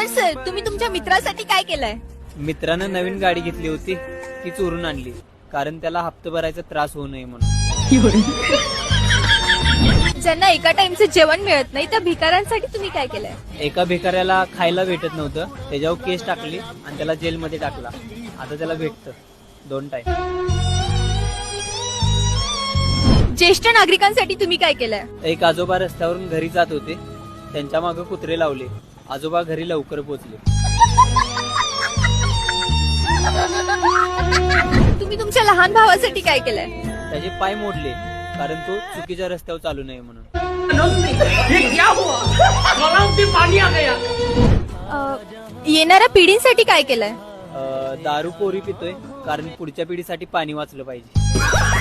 Sir, तुम्ही तुमच्या मित्रासाठी काय केलंय? मित्रानं नवीन गाडी घेतली होती, ती चोरून आणली, कारण त्याला हप्ता भरायचा त्रास होऊ नये म्हणून. ज्यांना एका टाइमचं जेवण मिळत नाही त्या भिकाऱ्यांसाठी तुम्ही काय केलंय? एका भिकाऱ्याला खायला भेटत नव्हतं, त्याच्यावर केस टाकली आणि त्याला जेलमध्ये टाकला. आता त्याला भेटतं 2 टाइम. ज्येष्ठ नागरिकांसाठी तुम्ही काय केलंय? एक आजोबा रस्त्यावरून घरी जात होते, त्यांच्या मागे कुत्रे लावले. आजोबा घरी लवकर पोहोचले. तुम्ही तुमच्या लहान भावासाठी काय केलंय? त्याचे पाय मोडले, कारण तो चुकीच्या रस्त्यावर चालू नये म्हणून. येणाऱ्या पिढींसाठी काय केलंय? दारू पोरी पितोय, कारण पुढच्या पिढीसाठी पाणी वाचलं पाहिजे.